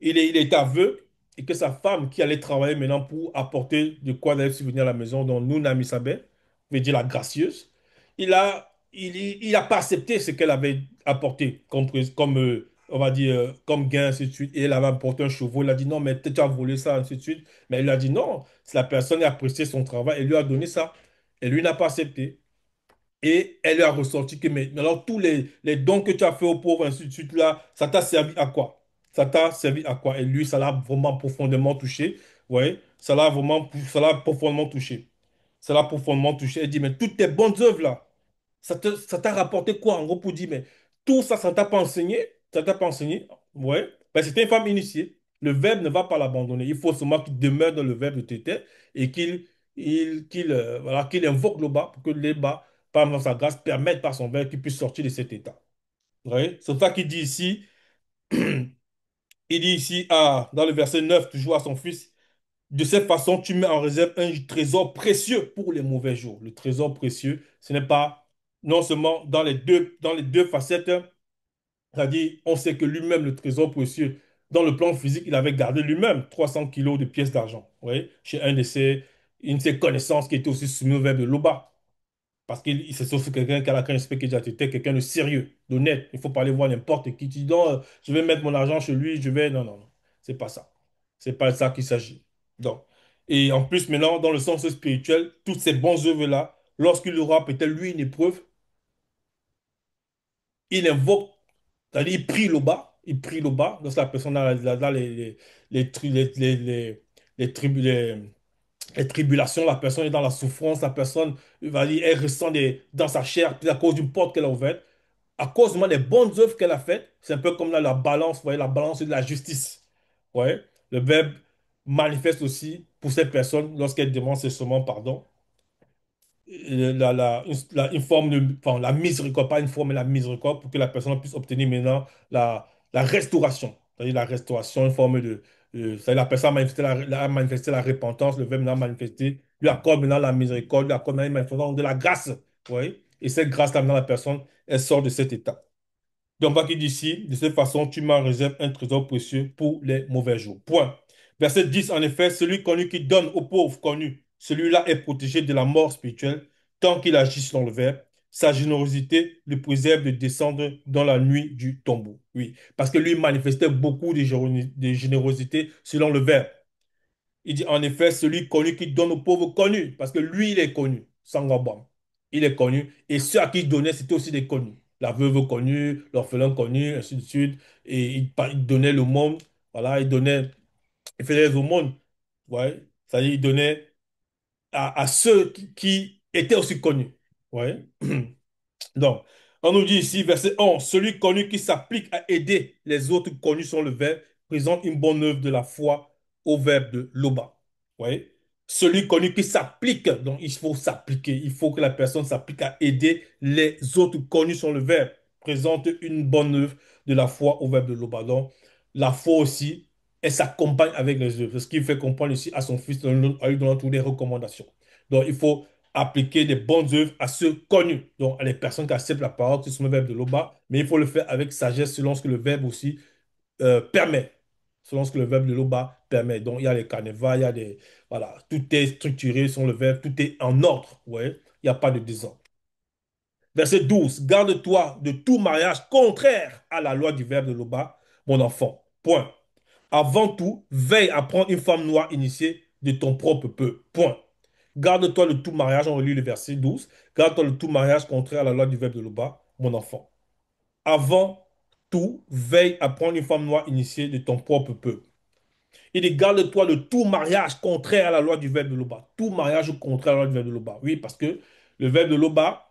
est aveugle et que sa femme qui allait travailler maintenant pour apporter de quoi d'aller subvenir à la maison, dont nous, Nami Sabé, veut dire la gracieuse, il a pas accepté ce qu'elle avait apporté on va dire, comme gain, ainsi de suite. Et elle avait apporté un chevaux. Il a dit non, mais tu as volé ça, ainsi de suite. Mais il a dit non, si la personne a apprécié son travail, elle lui a donné ça. Et lui n'a pas accepté. Et elle lui a ressorti que, mais alors tous les dons que tu as fait aux pauvres, ainsi de suite, là, ça t'a servi à quoi? Ça t'a servi à quoi? Et lui, ça l'a vraiment profondément touché. Ouais, ça l'a profondément touché. Ça l'a profondément touché. Elle dit, mais toutes tes bonnes œuvres là, ça t'a rapporté quoi? En gros, pour dire, mais tout ça, ça t'a pas enseigné? Ça t'a pas enseigné? Ouais. Ben, c'était une femme initiée. Le verbe ne va pas l'abandonner. Il faut seulement qu'il demeure dans le verbe de téter et voilà, qu'il invoque le bas pour que les bas par sa grâce, permettre par son verbe qu'il puisse sortir de cet état. Vous voyez? C'est ça qu'il dit ici. Il dit ici, dans le verset 9 toujours à son fils, de cette façon, tu mets en réserve un trésor précieux pour les mauvais jours. Le trésor précieux, ce n'est pas non seulement dans les deux facettes, c'est-à-dire, on sait que lui-même, le trésor précieux, dans le plan physique, il avait gardé lui-même 300 kilos de pièces d'argent. Vous voyez? Chez une de ses connaissances qui était aussi soumis au verbe de Loba. Parce qu'il c'est sauf quelqu'un qui a la respect, qui a été quelqu'un de sérieux, d'honnête. Il ne faut pas aller voir n'importe qui. Tu dis, non, je vais mettre mon argent chez lui, je vais. Non, non, non. C'est pas ça. C'est pas de ça qu'il s'agit. Donc, et en plus, maintenant, dans le sens spirituel, toutes ces bonnes œuvres-là, lorsqu'il aura peut-être lui une épreuve, il invoque, c'est-à-dire il prie le bas, il prie le bas, lorsque la personne a dans les, tri- les, tribu- les tribulations, la personne est dans la souffrance, la personne, il va dire, elle ressent dans sa chair, puis à cause d'une porte qu'elle a ouverte, à cause des bonnes œuvres qu'elle a faites, c'est un peu comme là, la balance, vous voyez, la balance de la justice. Vous voyez, le verbe manifeste aussi pour cette personne lorsqu'elle demande seulement pardon une forme de, enfin, la miséricorde, pas une forme, mais la miséricorde pour que la personne puisse obtenir maintenant la restauration. C'est-à-dire la restauration, une forme c'est-à-dire la personne a manifesté la repentance, le verbe a manifesté, lui accorde maintenant la miséricorde, lui accorde maintenant une manifestation de la grâce. Vous voyez? Et cette grâce-là, maintenant, la personne, elle sort de cet état. Donc, va qu'il dit ici, de cette façon, tu m'en réserves un trésor précieux pour les mauvais jours. Point. Verset 10, en effet, celui connu qui donne aux pauvres connus, celui-là est protégé de la mort spirituelle tant qu'il agit selon le verbe. Sa générosité le préserve de descendre dans la nuit du tombeau. Oui, parce que lui manifestait beaucoup de générosité selon le verbe. Il dit en effet, celui connu qui donne aux pauvres connus, parce que lui, il est connu, Sangabam. Il est connu. Et ceux à qui il donnait, c'était aussi des connus. La veuve connue, l'orphelin connu, ainsi de suite. Et il donnait le monde, voilà, il faisait le monde. Ouais. C'est-à-dire, il donnait à ceux qui étaient aussi connus. Ouais. Donc, on nous dit ici, verset 11, celui connu qui s'applique à aider les autres connus sur le verbe présente une bonne œuvre de la foi au verbe de Loba. Vous voyez? Celui connu qui s'applique, donc il faut s'appliquer, il faut que la personne s'applique à aider les autres connus sur le verbe, présente une bonne œuvre de la foi au verbe de Loba. Donc, la foi aussi, elle s'accompagne avec les œuvres. C'est ce qui fait comprendre ici à son fils en lui donnant toutes les recommandations. Donc, il faut appliquer des bonnes œuvres à ceux connus, donc à les personnes qui acceptent la parole, qui sont le verbe de l'Oba, mais il faut le faire avec sagesse selon ce que le verbe aussi permet, selon ce que le verbe de l'Oba permet. Donc il y a les carnivals, il y a des... Voilà, tout est structuré selon le verbe, tout est en ordre, ouais, il n'y a pas de désordre. Verset 12, garde-toi de tout mariage contraire à la loi du verbe de l'Oba, mon enfant. Point. Avant tout, veille à prendre une femme noire initiée de ton propre peuple. Point. Garde-toi de tout mariage, on relit le verset 12. Garde-toi de tout mariage contraire à la loi du verbe de l'Oba, mon enfant. Avant tout, veille à prendre une femme noire initiée de ton propre peuple. Il dit, garde-toi de tout mariage contraire à la loi du verbe de l'Oba. Tout mariage contraire à la loi du verbe de l'Oba. Oui, parce que le verbe de l'Oba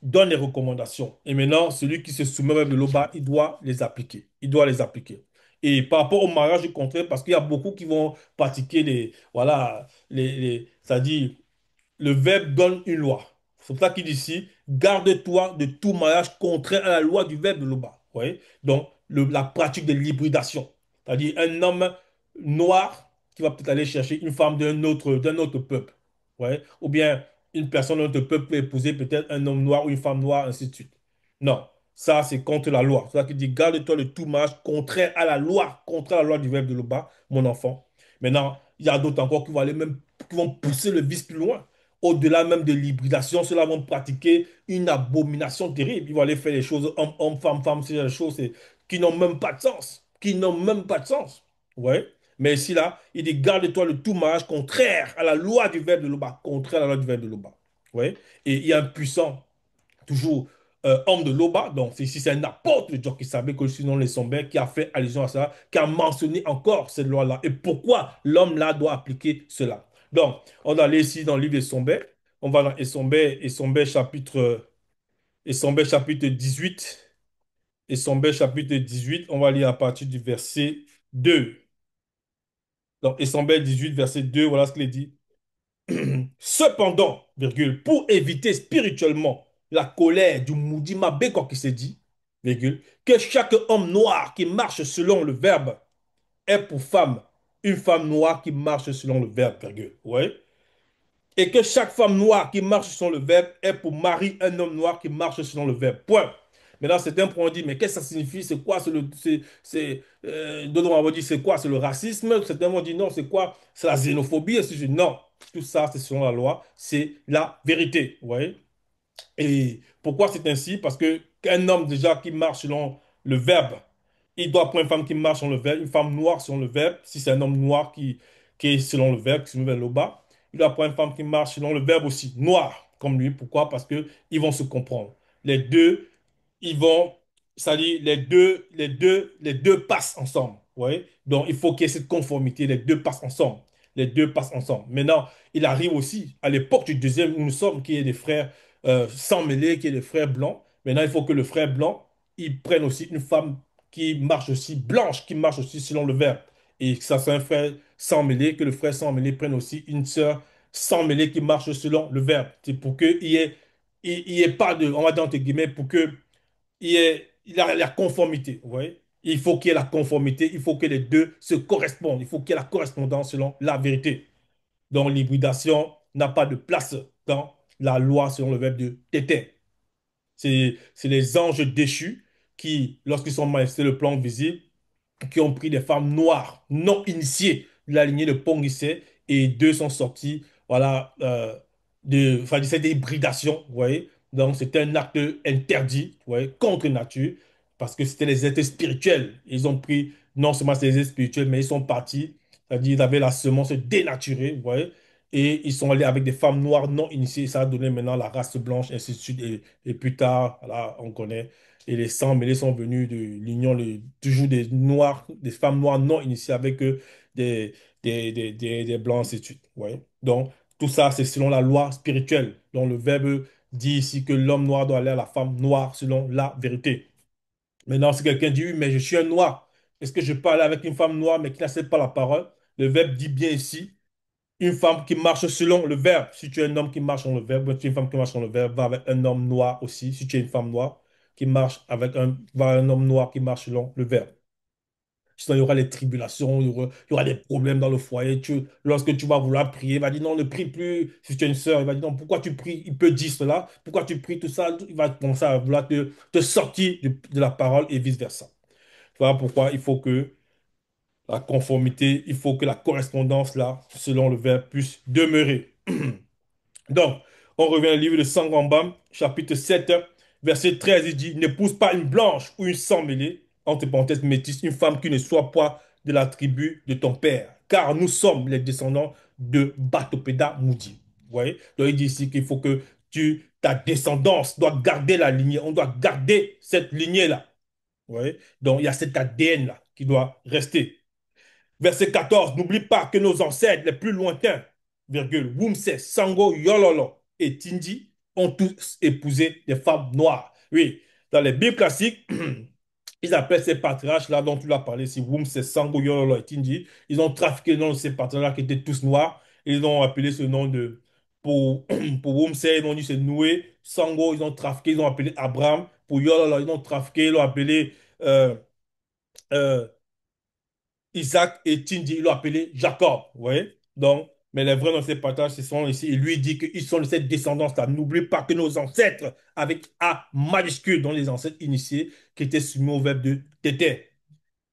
donne les recommandations. Et maintenant, celui qui se soumet au verbe de l'Oba, il doit les appliquer. Il doit les appliquer. Et par rapport au mariage du contraire, parce qu'il y a beaucoup qui vont pratiquer voilà, c'est-à-dire le verbe donne une loi. C'est pour ça qu'il dit ici, garde-toi de tout mariage contraire à la loi du verbe de l'Oba. Vous voyez? Donc, la pratique de l'hybridation. C'est-à-dire un homme noir qui va peut-être aller chercher une femme d'un autre peuple. Vous voyez? Ou bien une personne d'un autre peuple peut épouser peut-être un homme noir ou une femme noire, ainsi de suite. Non, ça c'est contre la loi. C'est ça qu'il dit, garde-toi de tout mariage contraire à la loi, contraire à la loi du verbe de l'Oba, mon enfant. Maintenant, il y a d'autres encore qui vont aller même, qui vont pousser le vice plus loin. Au-delà même de l'hybridation, ceux-là vont pratiquer une abomination terrible. Ils vont aller faire les choses homme, homme, femme, femme, c'est des choses qui n'ont même pas de sens. Qui n'ont même pas de sens. Ouais. Mais ici, là, il dit, garde-toi de tout mariage contraire à la loi du verbe de l'Oba. Contraire à la loi du verbe de l'Oba. Ouais. Et il y a un puissant. toujours homme de Loba. Donc, ici, c'est un apôtre de Jockey Sabé, que sinon les Sombers, qui a fait allusion à ça, qui a mentionné encore cette loi-là. Et pourquoi l'homme-là doit appliquer cela. Donc, on va aller ici dans le livre des Sombers. On va dans Sombers chapitre 18. Sombers chapitre 18, on va lire à partir du verset 2. Donc, Sombers 18, verset 2, voilà ce qu'il est dit. Cependant, virgule, pour éviter spirituellement la colère du maudit Mabéko qui s'est dit, virgule, que chaque homme noir qui marche selon le verbe est pour femme une femme noire qui marche selon le verbe, virgule. Ouais. Et que chaque femme noire qui marche selon le verbe est pour mari un homme noir qui marche selon le verbe. Point. Maintenant, certains pourront dire, mais qu'est-ce que ça signifie? C'est quoi? D'autres vont dire, c'est quoi? C'est le racisme. Certains vont dire, non, c'est quoi? C'est la xénophobie. Et si je dis, non, tout ça, c'est selon la loi. C'est la vérité. Vous voyez? Et pourquoi c'est ainsi? Parce que qu'un homme déjà qui marche selon le verbe, il doit prendre une femme qui marche selon le verbe, une femme noire selon le verbe, si c'est un homme noir qui est selon le verbe, qui se met vers le bas, il doit prendre une femme qui marche selon le verbe aussi, noir comme lui. Pourquoi? Parce que ils vont se comprendre. Les deux, ils vont, c'est-à-dire les deux passent ensemble. Vous voyez? Donc il faut qu'il y ait cette conformité, les deux passent ensemble. Les deux passent ensemble. Maintenant, il arrive aussi, à l'époque du deuxième, où nous sommes, qu'il y ait des frères sans mêler, qui est le frère blanc. Maintenant, il faut que le frère blanc, il prenne aussi une femme qui marche aussi blanche, qui marche aussi selon le verbe. Et que ça soit un frère sans mêler, que le frère sans mêler prenne aussi une sœur sans mêler qui marche selon le verbe. C'est pour qu'il y ait, il y ait pas de, on va dire entre guillemets, pour que il y a la conformité. Vous voyez? Il faut qu'il y ait la conformité, il faut que les deux se correspondent, il faut qu'il y ait la correspondance selon la vérité. Donc, l'hybridation n'a pas de place dans la loi selon le verbe de téter. C'est les anges déchus qui, lorsqu'ils sont manifestés le plan visible, qui ont pris des femmes noires, non initiées de la lignée de Pongissé, et deux sont sortis, voilà, enfin, de cette hybridation, vous voyez. Donc, c'était un acte interdit, vous voyez, contre nature, parce que c'était les êtres spirituels. Ils ont pris, non seulement ces êtres spirituels, mais ils sont partis, c'est-à-dire, ils avaient la semence dénaturée, vous voyez, et ils sont allés avec des femmes noires non initiées. Ça a donné maintenant la race blanche, ainsi de suite, et plus tard, voilà, on connaît. Et les sangs mêlés sont venus de l'union, toujours des noirs, des femmes noires non initiées avec des, des blancs, ainsi de suite. Ouais. Donc, tout ça, c'est selon la loi spirituelle. Donc, le verbe dit ici que l'homme noir doit aller à la femme noire selon la vérité. Maintenant, si quelqu'un dit, oui, mais je suis un noir, est-ce que je peux aller avec une femme noire mais qui n'accepte pas la parole? Le verbe dit bien ici une femme qui marche selon le verbe. Si tu es un homme qui marche selon le verbe, ou tu es une femme qui marche selon le verbe, va avec un homme noir aussi. Si tu es une femme noire qui marche avec va avec un homme noir qui marche selon le verbe. Sinon, il y aura des tribulations, il y aura des problèmes dans le foyer. Lorsque tu vas vouloir prier, il va dire non, ne prie plus. Si tu es une sœur, il va dire non, pourquoi tu pries? Il peut dire cela. Pourquoi tu pries tout ça? Il va commencer à vouloir te sortir de la parole et vice-versa. Voilà pourquoi il faut que la conformité, il faut que la correspondance là, selon le verbe, puisse demeurer. Donc, on revient au livre de Sangambam, chapitre 7, verset 13, il dit, n'épouse pas une blanche ou une sang mêlée, entre parenthèses métisse, une femme qui ne soit pas de la tribu de ton père, car nous sommes les descendants de Batopéda Moudi. Vous voyez? Donc, il dit ici qu'il faut que ta descendance doit garder la lignée, on doit garder cette lignée-là. Vous voyez? Donc, il y a cet ADN-là qui doit rester. Verset 14, n'oublie pas que nos ancêtres les plus lointains, virgule, Wumse, Sango, Yololo et Tindi, ont tous épousé des femmes noires. Oui, dans les Bibles classiques, ils appellent ces patriarches-là dont tu l'as parlé, si Wumse, Sango, Yololo et Tindi, ils ont trafiqué le nom de ces patriarches qui étaient tous noirs. Ils ont appelé ce nom de, pour, pour Wumse, ils ont dit c'est Noué, Sango, ils ont trafiqué, ils ont appelé Abraham, pour Yololo, ils ont trafiqué, ils ont appelé euh, euh, Isaac et Tindi, ils l'ont appelé Jacob. Vous voyez? Donc, mais les vrais dans ces partages, ce sont ici. Il lui dit qu'ils sont de cette descendance-là. N'oublie pas que nos ancêtres, avec A majuscule, dont les ancêtres initiés, qui étaient soumis au verbe de tété.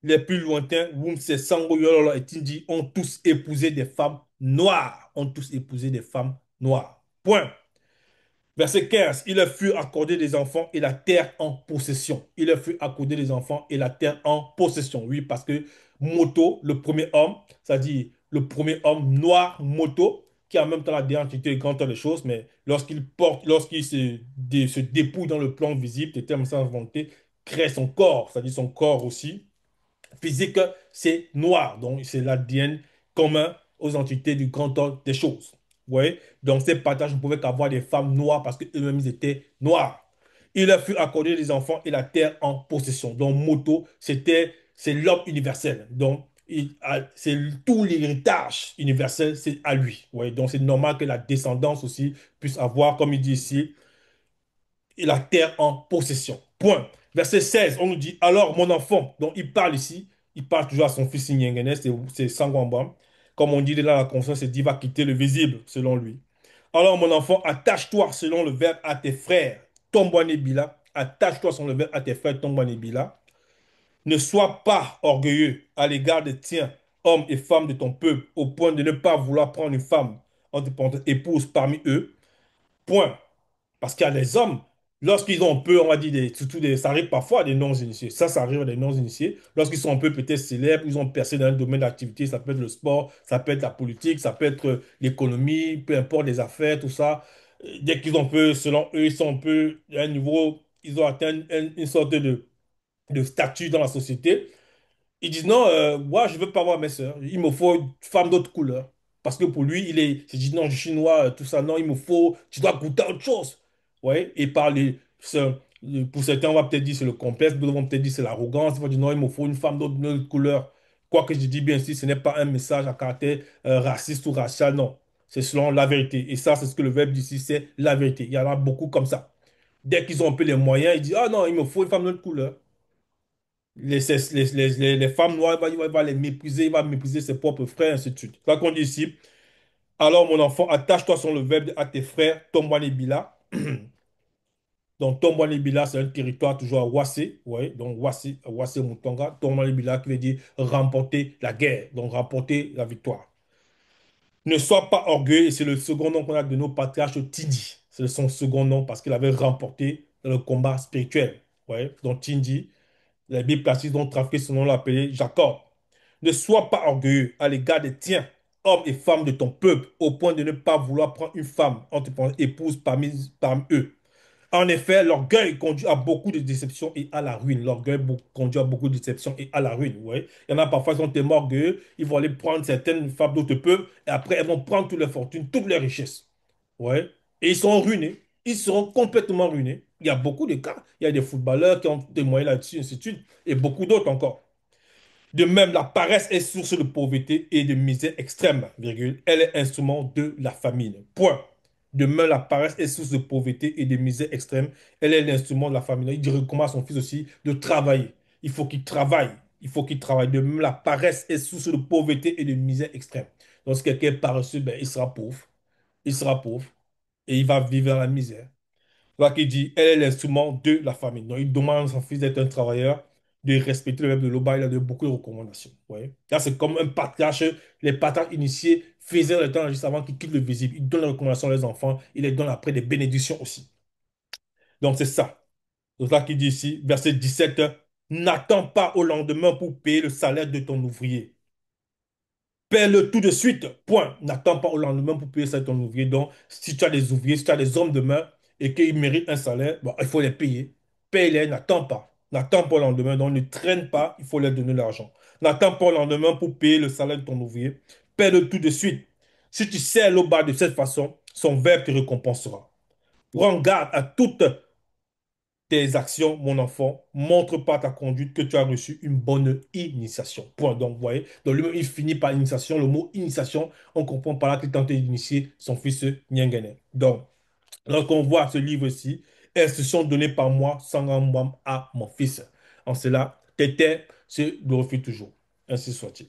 Les plus lointains, Wumse, Sango, Yololo et Tindi, ont tous épousé des femmes noires. Ont tous épousé des femmes noires. Point. Verset 15, il leur fut accordé des enfants et la terre en possession. Il leur fut accordé des enfants et la terre en possession. Oui, parce que Moto, le premier homme, c'est-à-dire le premier homme noir, Moto, qui a en même temps la déentité et grandeur des choses, mais lorsqu'il se dépouille dans le plan visible, des termes sans inventés, crée son corps, c'est-à-dire son corps aussi physique, c'est noir. Donc, c'est l'ADN commun aux entités du grand ordre des choses. Vous voyez? Donc, ces partages ne pouvaient qu'avoir des femmes noires parce qu'eux-mêmes, ils étaient noirs. Il leur fut accordé les enfants et la terre en possession. Donc, Moto, c'est l'homme universel. Donc, c'est tout l'héritage universel, c'est à lui. Vous voyez? Donc, c'est normal que la descendance aussi puisse avoir, comme il dit ici, et la terre en possession. Point. Verset 16, on nous dit, alors mon enfant, donc il parle ici, il parle toujours à son fils Nyengene, c'est Sangwamba. Comme on dit là, la conscience, c'est dit, va quitter le visible, selon lui. Alors mon enfant, attache-toi selon le verbe à tes frères, Tombouane Bila. Attache-toi selon le verbe à tes frères, Tombouane Bila. Ne sois pas orgueilleux à l'égard des tiens, hommes et femmes de ton peuple, au point de ne pas vouloir prendre une femme en te prenant épouse parmi eux. Point. Parce qu'il y a des hommes, lorsqu'ils ont un peu, on va dire, ça arrive parfois à des non-initiés. Ça arrive à des non-initiés. Lorsqu'ils sont un peu peut-être célèbres, ils ont percé dans un domaine d'activité, ça peut être le sport, ça peut être la politique, ça peut être l'économie, peu importe les affaires, tout ça. Dès qu'ils ont un peu, selon eux, ils sont un peu à un niveau, ils ont atteint une sorte de statut dans la société. Ils disent non, moi je veux pas voir mes sœurs. Il me faut une femme d'autre couleur. Parce que pour lui, il dit non, je suis noir, tout ça. Non, il me faut, tu dois goûter à autre chose. Ouais. Et pour certains, on va peut-être dire c'est le complexe, d'autres vont peut-être dire c'est l'arrogance. Ils vont dire non, il me faut une femme d'autre couleur. Quoique je dis bien ici, ce n'est pas un message à caractère raciste ou racial, non. C'est selon la vérité. Et ça, c'est ce que le verbe dit ici, c'est la vérité. Il y en a beaucoup comme ça. Dès qu'ils ont un peu les moyens, ils disent ah non, il me faut une femme d'autre couleur. Les femmes noires, il va les mépriser, il va mépriser ses propres frères, ainsi de suite. Là qu'on dit ici, alors mon enfant, attache-toi sur le verbe à tes frères, Tombouane Bila. Donc Tombouane Bila, c'est un territoire toujours à Ouassé, ouais, donc Ouassé, Ouassé Mutonga, Tombouane Bila qui veut dire remporter la guerre, donc remporter la victoire. Ne sois pas orgueilleux, et c'est le second nom qu'on a de nos patriarches Tindi. C'est son second nom parce qu'il avait remporté dans le combat spirituel. Ouais, donc Tindi. Les Bibles classiques dont trafiqué son nom l'appelait Jacob. Ne sois pas orgueilleux à l'égard des tiens, hommes et femmes de ton peuple, au point de ne pas vouloir prendre une femme en te prenant épouse parmi eux. En effet, l'orgueil conduit à beaucoup de déceptions et à la ruine. L'orgueil conduit à beaucoup de déceptions et à la ruine. Vous voyez? Il y en a parfois qui sont tellement orgueilleux, ils vont aller prendre certaines femmes d'autres peuples et après, elles vont prendre toutes les fortunes, toutes les richesses. Ouais. Et ils seront ruinés. Ils seront complètement ruinés. Il y a beaucoup de cas. Il y a des footballeurs qui ont témoigné là-dessus, ainsi de suite, et beaucoup d'autres encore. De même, la paresse est source de pauvreté et de misère extrême, virgule. Elle est instrument de la famine. Point. De même, la paresse est source de pauvreté et de misère extrême. Elle est l'instrument de la famine. Il recommande à son fils aussi de travailler. Il faut qu'il travaille. Il faut qu'il travaille. De même, la paresse est source de pauvreté et de misère extrême. Lorsque quelqu'un est paresseux, ben, il sera pauvre. Il sera pauvre et il va vivre dans la misère. Là qui dit, elle est l'instrument de la famille. Donc, il demande à son fils d'être un travailleur, de respecter le verbe de l'Oba. Il a donné beaucoup de recommandations. Ouais. Là, c'est comme un patriarche. Les patriarches initiés faisaient le temps juste avant qu'ils quittent le visible. Ils donnent les recommandations à leurs enfants. Ils les donnent après des bénédictions aussi. Donc, c'est ça. Donc, là qui dit ici, verset 17, n'attends pas au lendemain pour payer le salaire de ton ouvrier. Paie-le tout de suite. Point. N'attends pas au lendemain pour payer ça à ton ouvrier. Donc, si tu as des ouvriers, si tu as des hommes de main et qu'ils méritent un salaire, bon, il faut les payer. Paye-les, n'attends pas. N'attends pas au lendemain. Donc, ne traîne pas, il faut leur donner l'argent. N'attends pas au lendemain pour payer le salaire de ton ouvrier. Paie-le tout de suite. Si tu sers l'eau bas de cette façon, son verbe te récompensera. Prends garde à toutes tes actions, mon enfant, montre par ta conduite que tu as reçu une bonne initiation. Point. Donc, vous voyez, donc lui-même, il finit par initiation. Le mot initiation, on comprend par là qu'il tentait d'initier son fils Nyengene. Donc, lorsqu'on voit ce livre-ci, instructions données par moi, sans à mon fils. En cela, Tété se glorifie toujours. Ainsi soit-il.